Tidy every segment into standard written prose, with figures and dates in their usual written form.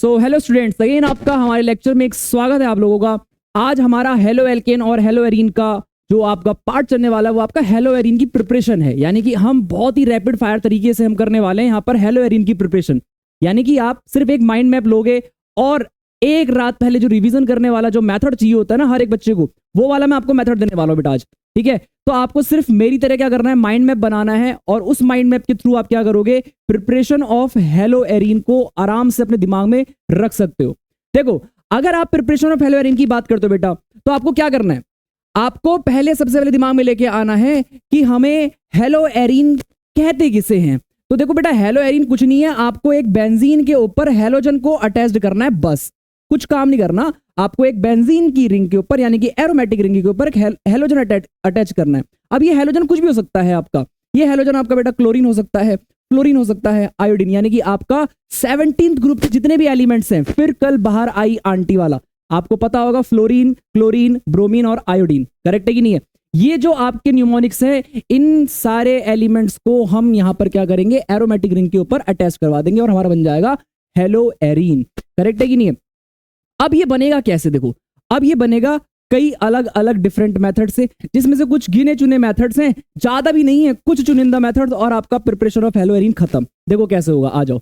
So hello students, again आपका हमारे lecture में एक स्वागत है आप लोगों का। आज हमारा हेलो एल्केन और हेलो एरीन का जो आपका पार्ट चलने वाला है वो आपका हेलो एरीन की प्रिपरेशन है। यानी कि हम बहुत ही रैपिड फायर तरीके से हम करने वाले हैं यहाँ पर हेलो एरीन की प्रिपरेशन। यानी कि आप सिर्फ एक माइंड मैप लोगे और एक रात पहले जो रिवीजन करने वाला जो मेथड चाहिए होता है ना हर एक बच्चे को, वो वाला मैं आपको मेथड देने वाला हूँ बेटा आज। ठीक है, तो आपको सिर्फ मेरी तरह क्या करना है, माइंड मैप बनाना है और उस माइंड मैप के थ्रू आप क्या करोगे, प्रिपरेशन ऑफ हेलो एरीन को आराम से अपने दिमाग में रख सकते हो। देखो, अगर आप प्रिपरेशन ऑफ हेलो एरीन की बात करते हो बेटा, तो आपको क्या करना है, आपको पहले सबसे पहले दिमाग में लेके आना है कि हमें हेलो एरीन कहते किसे हैं। तो देखो बेटा, हेलो एरीन कुछ नहीं है, आपको एक बेंजीन के ऊपर हेलोजन को अटैच्ड करना है, बस कुछ काम नहीं करना। आपको एक बेंजीन की रिंग के ऊपर यानी कि एरोमेटिक रिंग के ऊपर एक हेलोजन अटैच करना है। अब ये हेलोजन कुछ भी हो सकता है आपका, ये हेलोजन आपका बेटा क्लोरीन हो सकता है, फ्लोरीन हो सकता है, आयोडीन, यानी कि आपका 17th ग्रुप के जितने भी एलिमेंट्स हैं। फिर कल बाहर आई आंटी वाला, आपको पता होगा फ्लोरीन, क्लोरीन, ब्रोमीन और आयोडीन, करेक्ट है कि नहीं है। ये जो आपके न्यूमोनिक्स है, इन सारे एलिमेंट्स को हम यहां पर क्या करेंगे, एरोमेटिक रिंग के ऊपर अटैच करवा देंगे और हमारा बन जाएगा हेलो एरीन, करेक्ट है कि नहीं है। अब ये बनेगा कैसे, देखो, अब ये बनेगा कई अलग अलग डिफरेंट मेथड से, जिसमें से कुछ गिने चुने मेथड्स हैं, ज्यादा भी नहीं है, कुछ चुनिंदा मेथड्स, और आपका प्रिपरेशन ऑफ हेलो एरीन खत्म। देखो कैसे होगा, आ जाओ।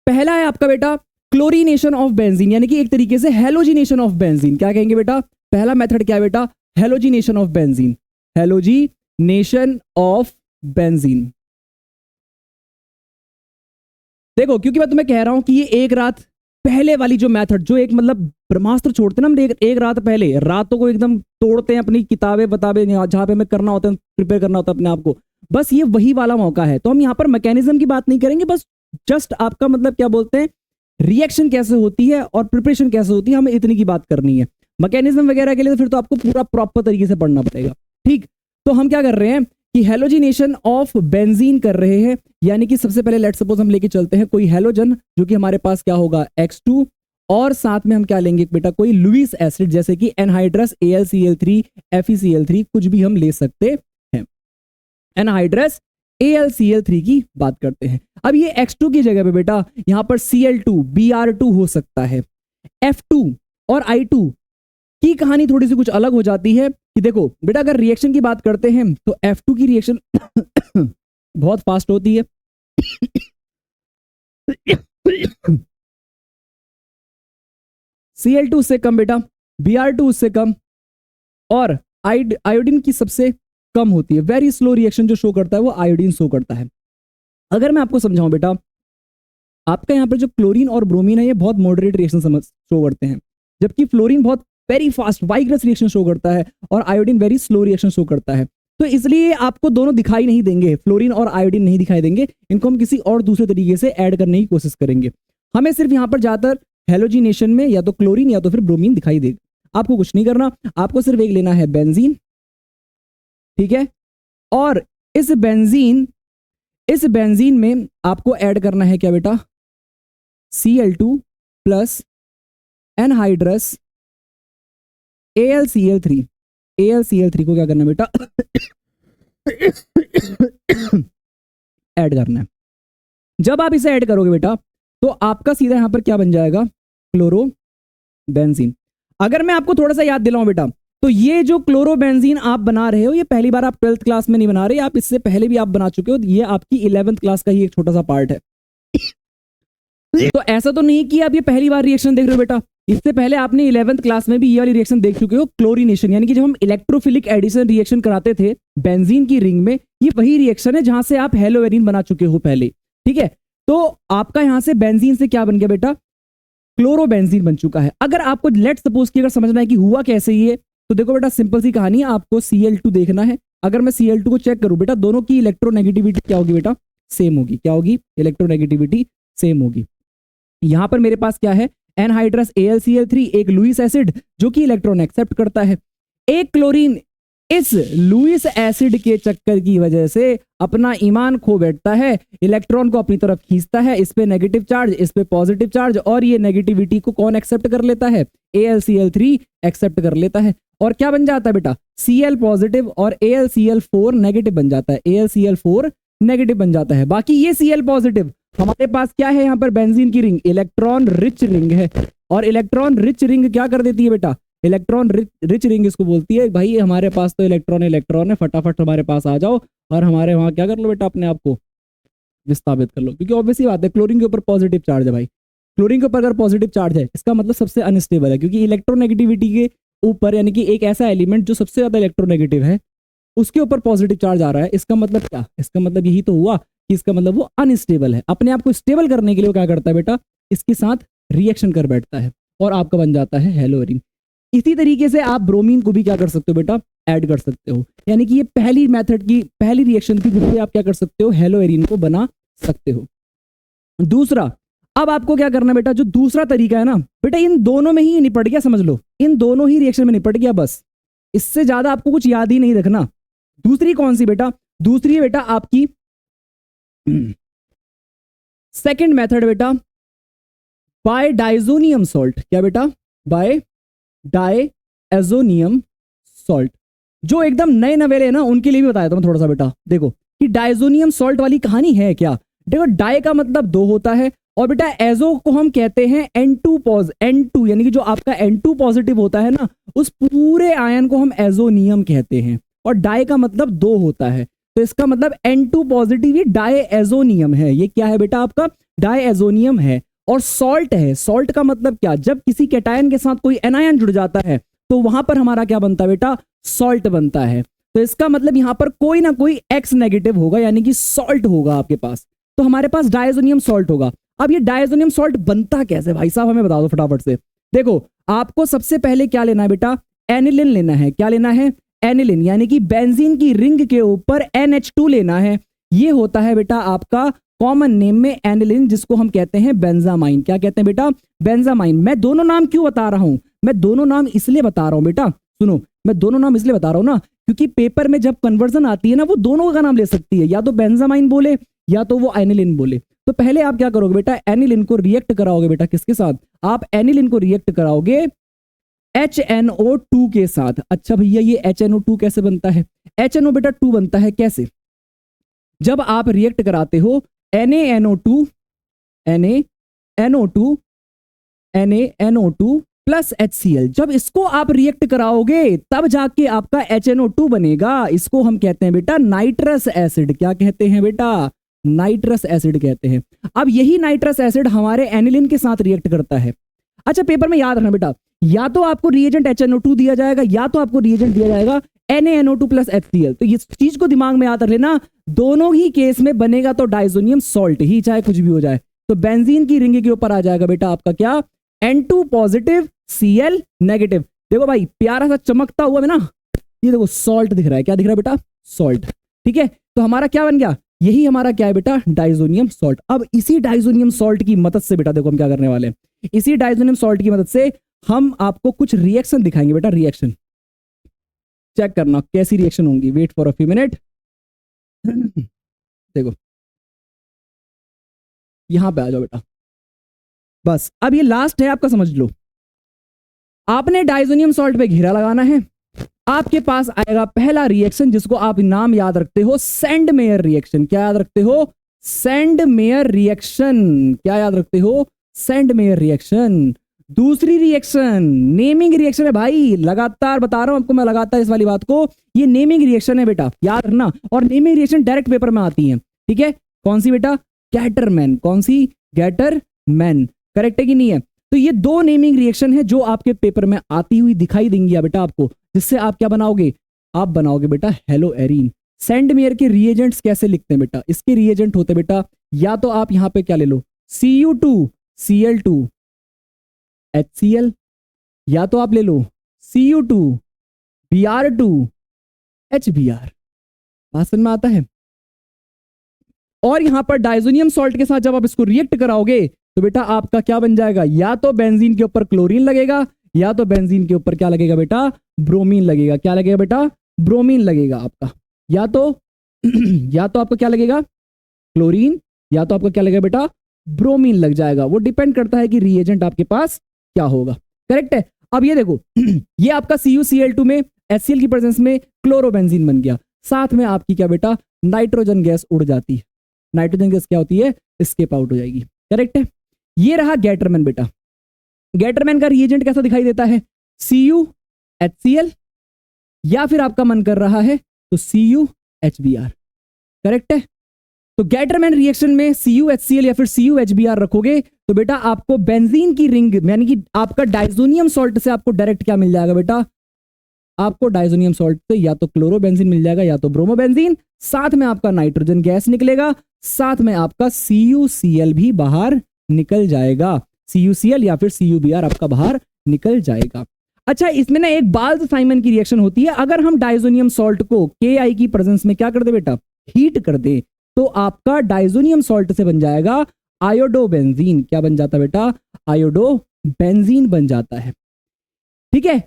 पहला है आपका बेटा क्लोरीनेशन ऑफ बेंजीन, यानी कि एक तरीके से हेलोजिनेशन ऑफ बेंजीन। क्या कहेंगे बेटा, पहला मेथड क्या है बेटा, halogenation of benzene, halogenation of benzene. देखो, क्योंकि मैं तुम्हें कह रहा हूं कि ये एक रात पहले वाली जो मेथड, जो एक मतलब ब्रह्मास्त्र छोड़ते हैं ना हम एक रात पहले, रातों को एकदम तोड़ते हैं अपनी किताबें बताबें जहां पे हमें करना होता है, प्रिपेयर करना होता है अपने आप को, बस ये वही वाला मौका है। तो हम यहाँ पर मैकेनिज्म की बात नहीं करेंगे, बस जस्ट आपका मतलब क्या बोलते हैं, रिएक्शन कैसे होती है और प्रिपरेशन कैसे होती है, हमें इतनी की बात करनी है। मैकेनिज्म वगैरह के लिए तो फिर तो आपको पूरा प्रॉपर तरीके से पढ़ना पड़ेगा। ठीक, तो हम क्या कर रहे हैं कि हेलोजिनेशन ऑफ बेंजीन कर रहे हैं। यानी कि सबसे पहले लेट्स सपोज हम लेके चलते हैं कोई हेलोजन, जो कि हमारे पास क्या होगा X2, और साथ में हम क्या लेंगे बेटा, कोई लुईस एसिड, जैसे कि एनहाइड्रस AlCl3 FeCl3, कुछ भी हम ले सकते हैं। एनहाइड्रस AlCl3 की बात करते हैं। अब ये X2 की जगह पे बेटा यहां पर Cl2 Br2 हो सकता है। F2 और I2 की कहानी थोड़ी सी कुछ अलग हो जाती है कि देखो बेटा, अगर रिएक्शन की बात करते हैं तो F2 की रिएक्शन बहुत फास्ट होती है Cl2 उससे कम बेटा, Br2 उससे कम, और आयोडीन की सबसे कम होती है। वेरी स्लो रिएक्शन जो शो करता है वो आयोडीन शो करता है। अगर मैं आपको समझाऊं बेटा, आपका यहाँ पर जो क्लोरीन और ब्रोमीन है ये बहुत मॉडरेट रिएक्शन शो करते हैं, जबकि फ्लोरीन बहुत वेरी फास्ट वाइग्रस रिएक्शन शो करता है और iodine very slow reaction show करता है। तो इसलिए आपको दोनों दिखाई नहीं देंगे, फ्लोरीन और आयोडीन नहीं दिखाई देंगे, इनको हम किसी और दूसरे तरीके से ऐड करने की कोशिश करेंगे। हमें सिर्फ यहाँ पर ज्यादातर हेलोजिनेशन में या तो क्लोरीन या तो फिर ब्रोमीन दिखाई देगा। आपको कुछ नहीं करना, आपको सिर्फ एक लेना है बेंजीन, ठीक है, और इस बेंजीन में आपको ऐड करना है क्या बेटा, Cl2 प्लस एनहाइड्रस AlCl3 को क्या करना है बेटा, ऐड करना है। जब आप इसे ऐड करोगे बेटा तो आपका सीधा यहां पर क्या बन जाएगा, क्लोरोबेंजीन। अगर मैं आपको थोड़ा सा याद दिलाऊं बेटा, तो ये जो क्लोरोबेंजीन आप बना रहे हो, ये पहली बार आप 12th क्लास में नहीं बना रहे, आप इससे पहले भी आप बना चुके हो, ये आपकी 11th क्लास का ही एक छोटा सा पार्ट है। तो ऐसा तो नहीं कि आप ये पहली बार रिएक्शन देख रहे हो बेटा, इससे पहले आपने 11th क्लास में भी ये वाली रिएक्शन देख चुके हो, क्लोरीनेशन, यानी कि जब हम इलेक्ट्रोफिलिक एडिशन रिएक्शन कराते थे बेंजीन की रिंग में, ये वही रिएक्शन है जहां से आप हेलो एरीन बना चुके हो पहले। ठीक है, तो आपका यहां से बेंजीन से क्या बन गया बेटा, क्लोरोबेंजीन बन चुका है। अगर आपको लेट सपोज की अगर समझना है कि हुआ कैसे ये, तो देखो बेटा सिंपल सी कहानी है, आपको Cl2 देखना है। अगर मैं Cl2 को चेक करूं बेटा, दोनों की इलेक्ट्रोनेगेटिविटी क्या होगी बेटा, सेम होगी। क्या होगी, इलेक्ट्रोनेगेटिविटी सेम होगी। यहां पर मेरे पास क्या है, एनहाइड्रस AlCl3, एक लुईस एसिड जो कि इलेक्ट्रॉन एक्सेप्ट करता है, एक क्लोरीन इस लुईस एसिड के चक्कर की वजह से अपना ईमान खो बैठता है, इलेक्ट्रॉन को अपनी तरफ खींचता है, इस पे नेगेटिव चार्ज, इस पे पॉजिटिव चार्ज, और ये नेगेटिविटी को कौन एक्सेप्ट कर लेता है, AlCl3 एक्सेप्ट कर लेता है, और क्या बन जाता है बेटा, Cl पॉजिटिव और AlCl4 नेगेटिव बन जाता है, AlCl4 नेगेटिव बन जाता है। बाकी ये Cl पॉजिटिव हमारे पास क्या है यहाँ पर बेंजीन की रिंग, इलेक्ट्रॉन रिच रिंग है। और इलेक्ट्रॉन रिच रिंग क्या कर देती है बेटा, इलेक्ट्रॉन रिच रिंग इसको बोलती है भाई हमारे पास तो इलेक्ट्रॉन है, फटाफट हमारे पास आ जाओ और हमारे वहां क्या कर लो बेटा, अपने आप को विस्थापित कर लो। क्योंकि ऑब्वियसली बात है क्लोरीन के ऊपर पॉजिटिव चार्ज है भाई, क्लोरीन के ऊपर अगर पॉजिटिव चार्ज है इसका मतलब सबसे अनस्टेबल है, क्योंकि इलेक्ट्रोनेगेटिविटी के ऊपर यानी कि एक ऐसा एलिमेंट जो सबसे ज्यादा इलेक्ट्रोनेगेटिव है उसके ऊपर पॉजिटिव चार्ज आ रहा है, इसका मतलब क्या, इसका मतलब यही तो हुआ कि इसका मतलब वो अनस्टेबल है। अपने आप को स्टेबल करने के लिए वो क्या करता है बेटा, इसके साथ रिएक्शन कर बैठता है और आपका बन जाता है हेलोएरिन। इसी तरीके से आप ब्रोमीन को भी क्या कर सकते हो बेटा, ऐड कर सकते हो। यानी कि ये पहली मेथड की पहली रिएक्शन थी जिससे आप क्या कर सकते हो, हेलोएरिन को बना सकते हो। दूसरा, अब आपको क्या करना बेटा, जो दूसरा तरीका है ना बेटा, इन दोनों में ही निपट गया, समझ लो इन दोनों ही रिएक्शन में निपट गया, बस इससे ज्यादा आपको कुछ याद ही नहीं रखना। दूसरी कौन सी बेटा, दूसरी है बेटा आपकी सेकंड मेथड बेटा, बाय डाइजोनियम सॉल्ट। क्या बेटा, बाय डाइएजोनियम सॉल्ट। जो एकदम नए नवेले है ना उनके लिए भी बताया था मैं थोड़ा सा बेटा। देखो कि डाइजोनियम सॉल्ट वाली कहानी है क्या, देखो डाई का मतलब दो होता है और बेटा एजो को हम कहते हैं N2 यानी कि जो आपका N2 पॉजिटिव होता है ना उस पूरे आयन को हम एजोनियम कहते हैं। और डाई का मतलब दो होता है तो इसका मतलब N2 पॉजिटिव ही डाइएजोनियम है। ये क्या है बेटा, आपका डाइएजोनियम है। और सॉल्ट है, सॉल्ट का मतलब क्या, जब किसी कैटायन के साथ कोई एनायन जुड़ जाता है तो वहां पर हमारा क्या बनता है बेटा, सॉल्ट बनता है। तो इसका मतलब यहां पर कोई ना कोई X नेगेटिव होगा यानी कि सॉल्ट होगा आपके पास, तो हमारे पास डाइएजोनियम सॉल्ट होगा। अब ये डाइएजोनियम सॉल्ट बनता कैसे भाई साहब, हमें बता दो फटाफट से। देखो आपको सबसे पहले क्या लेना है बेटा, एनिलिन लेना है। क्या लेना है, एनिलिन, यानी कि बेंजीन की रिंग के ऊपर NH2 लेना है। ये होता है बेटा आपका कॉमन नेम में एनिलिन, जिसको हम कहते हैं बेंजामाइन। क्या कहते हैं बेटा, बेंजामाइन। मैं दोनों नाम क्यों बता रहा हूं, मैं दोनों नाम इसलिए बता रहा हूं बेटा, सुनो मैं दोनों नाम इसलिए बता रहा हूं ना क्योंकि पेपर में जब कन्वर्जन आती है ना वो दोनों का नाम ले सकती है, या तो बेंजामाइन बोले या तो वो एनिलिन बोले। तो पहले आप क्या करोगे बेटा, एनिलिन को रिएक्ट कराओगे बेटा, किसके साथ, आप एनिलिन को रिएक्ट कराओगे HNO2 के साथ। अच्छा भैया ये HNO2 कैसे बनता है, HNO बेटा 2 बनता है कैसे, जब आप रिएक्ट कराते हो NaNO2 प्लस HCl, जब इसको आप रिएक्ट कराओगे तब जाके आपका HNO2 बनेगा। इसको हम कहते हैं बेटा नाइट्रस एसिड। क्या कहते हैं बेटा, नाइट्रस एसिड कहते हैं। अब यही नाइट्रस एसिड हमारे एनिलिन के साथ रिएक्ट करता है। अच्छा पेपर में याद रखना बेटा, या तो आपको रिएजेंट HNO2 दिया जाएगा या तो आपको रिएजेंट दिया जाएगा NaNO2 प्लस HCl। तो इस चीज को दिमाग में याद रख लेना, दोनों ही केस में बनेगा तो डाइजोनियम सॉल्ट ही, चाहे कुछ भी हो जाए। तो बेंजीन की रिंग के ऊपर आ जाएगा बेटा आपका क्या, N2 पॉजिटिव Cl नेगेटिव। देखो भाई प्यारा सा चमकता हुआ है ना, ये देखो सॉल्ट दिख रहा है। क्या दिख रहा है बेटा, सॉल्ट। ठीक है, तो हमारा क्या बन गया, यही हमारा क्या है बेटा, डाइजोनियम सॉल्ट। अब इसी डाइजोनियम सॉल्ट की मदद से बेटा देखो हम क्या करने वाले हैं, इसी डाइजोनियम सॉल्ट की मदद से हम आपको कुछ रिएक्शन दिखाएंगे बेटा। रिएक्शन चेक करना कैसी रिएक्शन होंगी, wait for a few minute. देखो यहां पे आ जाओ बेटा, बस अब ये लास्ट है आपका, समझ लो। आपने डाइजोनियम सॉल्ट पे घेरा लगाना है, आपके पास आएगा पहला रिएक्शन जिसको आप नाम याद रखते हो सेंडमेयर रिएक्शन। क्या याद रखते हो, सेंडमेयर रिएक्शन। क्या याद रखते हो, सेंडमेयर रिएक्शन। दूसरी रिएक्शन नेमिंग रिएक्शन है भाई, लगातार बता रहा हूं आपको मैं, लगातार इस वाली बात को, ये नेमिंग रिएक्शन है बेटा, याद रखना। और नेमिंग रिएक्शन डायरेक्ट पेपर में आती है। ठीक है, कौन सी बेटा, गैटरमैन। कौन सी, गैटरमैन। करेक्ट है कि नहीं है, तो ये दो नेमिंग रिएक्शन है जो आपके पेपर में आती हुई दिखाई देंगी बेटा आपको, जिससे आप क्या बनाओगे, आप बनाओगे बेटा हेलोएरिन। सेंडमेयर के रिएजेंट्स कैसे लिखते हैं बेटा, इसके रिएजेंट होते बेटा, या तो आप यहां पे क्या ले लो Cu2 Cl2 HCl, या तो आप ले लो Cu2 Br2 HBr। बात समझ में आता है। और यहां पर डाइजोनियम सॉल्ट के साथ जब आप इसको रिएक्ट कराओगे तो बेटा आपका क्या बन जाएगा, या तो बेंजीन के ऊपर क्लोरीन लगेगा या तो बेंजीन के ऊपर क्या लगेगा बेटा, ब्रोमीन लगेगा। क्या लगेगा बेटा, ब्रोमीन लगेगा आपका, या तो या तो आपका क्या लगेगा, क्लोरीन, या तो आपका क्या लगेगा बेटा, ब्रोमीन लग जाएगा। वो डिपेंड करता है कि रिएजेंट आपके पास क्या होगा। करेक्ट है। अब ये देखो ये आपका CuCl2 में HCl की प्रेजेंस में क्लोरोबेंजीन बन गया, साथ में आपकी क्या बेटा नाइट्रोजन गैस उड़ जाती है। नाइट्रोजन गैस क्या होती है, एस्केप आउट हो जाएगी। करेक्ट है। ये रहा गैटरमैन बेटा। गैटरमैन का रिएजेंट कैसा दिखाई देता है, CuHCl, या फिर आपका मन कर रहा है तो CuHBr। करेक्ट है। तो गैटरमैन रिएक्शन में CuHCl या फिर CuHBr रखोगे तो बेटा आपको बेंजीन की रिंग यानी कि आपका डाइजोनियम सॉल्ट से आपको डायरेक्ट क्या मिल जाएगा बेटा, आपको डाइजोनियम सॉल्ट से या तो क्लोरोबेंजीन मिल जाएगा या तो ब्रोमोबेंजीन, साथ में आपका नाइट्रोजन गैस निकलेगा, साथ में आपका CuCl भी बाहर निकल जाएगा, CuCl या फिर CuBr आपका बाहर निकल जाएगा। अच्छा, इसमें ना एक बाल्ज साइमन की रिएक्शन होती है। अगर हम डाइजोनियम सॉल्ट को Ki की प्रेजेंस में क्या कर दे बेटा, हीट कर दे, तो आपका डाइजोनियम सॉल्ट से बन जाएगा आयोडोबेंजीन। क्या बन जाता है बेटा, आयोडोबेंजीन बन जाता है। ठीक है।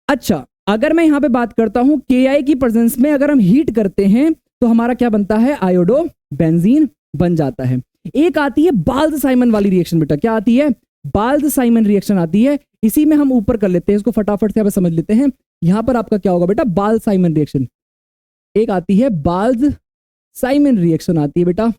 अच्छा, अगर मैं यहां पे बात करता हूं Ki की प्रेजेंस में अगर हम हीट करते हैं तो हमारा क्या बनता है, आयोडोबेंजीन बन जाता है। एक आती है बाल्ज साइमन वाली रिएक्शन बेटा। क्या आती है, बाल्ज साइमन रिएक्शन आती है। इसी में हम ऊपर कर लेते हैं, इसको फटाफट से समझ लेते हैं। यहां पर आपका क्या होगा बेटा, बाल्ज साइमन रिएक्शन। एक आती है बाल्ज साइमन रिएक्शन आती है बेटा।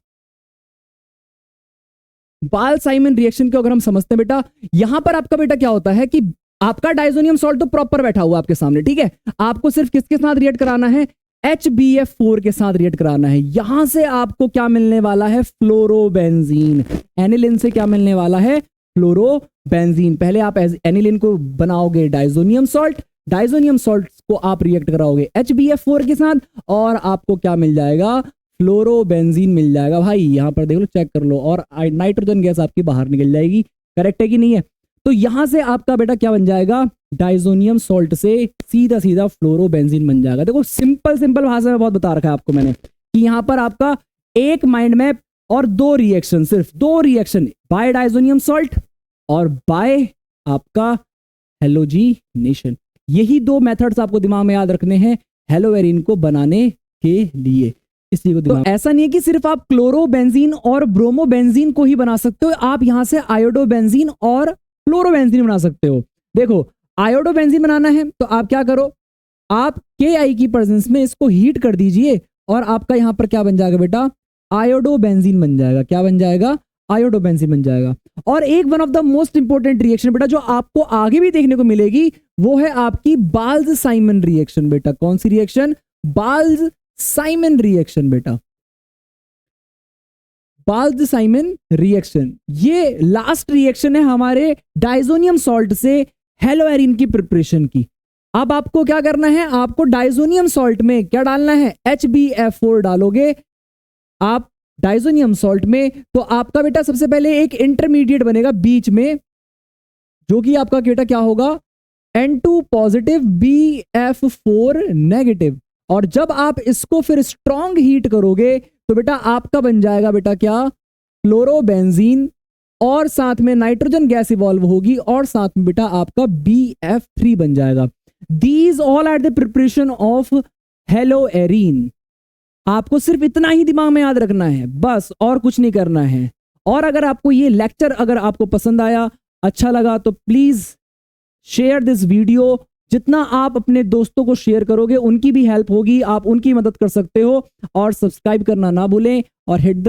बाल्ज साइमन रिएक्शन को अगर हम समझते हैं बेटा, यहां पर आपका बेटा क्या होता है कि आपका डाइजोनियम सॉल्ट तो प्रॉपर बैठा हुआ आपके सामने, ठीक है। आपको सिर्फ किसके साथ रिएक्ट कराना है, HBF4 के साथ रिएक्ट कराना है। यहां से आपको क्या मिलने वाला है, फ्लोरोबेंजीन। एनिलिन से क्या मिलने वाला है, फ्लोरोबेंजीन। पहले आप एनिलिन को बनाओगे डाइजोनियम सॉल्ट, डाइजोनियम सॉल्ट को आप रिएक्ट कराओगे HBF4 के साथ और आपको क्या मिल जाएगा, फ्लोरोबेंजीन मिल जाएगा। भाई यहां पर देख लो, चेक कर लो, और नाइट्रोजन गैस आपकी बाहर निकल जाएगी। करेक्ट है कि नहीं है। तो यहां से आपका बेटा क्या बन जाएगा, डाइजोनियम सॉल्ट से सीधा सीधा फ्लोरोबेंजीन बन जाएगा। देखो सिंपल भाषा में बहुत बता रखा है आपको मैंने कि यहां पर आपका एक माइंड मैप और दो रिएक्शन, सिर्फ दो रिएक्शन, बाय डाइजोनियम सॉल्ट और बाय आपका हेलोजिनेशन। यही दो मेथड्स आपको दिमाग में याद रखने हैं हेलोएरिन को बनाने के लिए। इसी को तो ऐसा नहीं है कि सिर्फ आप क्लोरोबेंजीन और ब्रोमोबेंजीन को ही बना सकते हो, आप यहां से आयोडोबेंजीन और फ्लोरोबेंजीन बना सकते हो। देखो आयोडोबेंजीन बनाना है तो आप क्या करो, आप Ki की प्रेजेंस में इसको हीट कर दीजिए और आपका यहां पर क्या बन जाएगा बेटा, आयोडोबेंजीन बन जाएगा। क्या बन जाएगा, आयोडोबेंजीन बन जाएगा। और एक one of the most important reaction बेटा जो आपको आगे भी देखने को मिलेगी वो है आपकी बाल्ज साइमन रिएक्शन बेटा। कौन सी रिएक्शन, बाल्ज साइमन रिएक्शन बेटा, बाल्ज साइमन रिएक्शन। ये लास्ट रिएक्शन है हमारे डाइजोनियम सॉल्ट से हेलोएरिन की प्रिपरेशन की। अब आपको क्या करना है, आपको डाइजोनियम सॉल्ट में क्या डालना है, HBF4 डालोगे आप डाइजोनियम सॉल्ट में, तो आपका बेटा सबसे पहले एक इंटरमीडिएट बनेगा बीच में, जो कि आपका बेटा क्या होगा, N2 पॉजिटिव BF4 नेगेटिव। और जब आप इसको फिर स्ट्रॉन्ग हीट करोगे तो बेटा आपका बन जाएगा बेटा क्या, फ्लोरोबेंजीन, और साथ में नाइट्रोजन गैस इवॉल्व होगी और साथ में बेटा आपका BF3 बन जाएगा। These all are the preparation of haloarene. आपको सिर्फ इतना ही दिमाग में याद रखना है बस, और कुछ नहीं करना है। और अगर आपको ये लेक्चर अगर आपको पसंद आया, अच्छा लगा, तो प्लीज शेयर दिस वीडियो। जितना आप अपने दोस्तों को शेयर करोगे उनकी भी हेल्प होगी, आप उनकी मदद कर सकते हो। और सब्सक्राइब करना ना भूलें और हिट द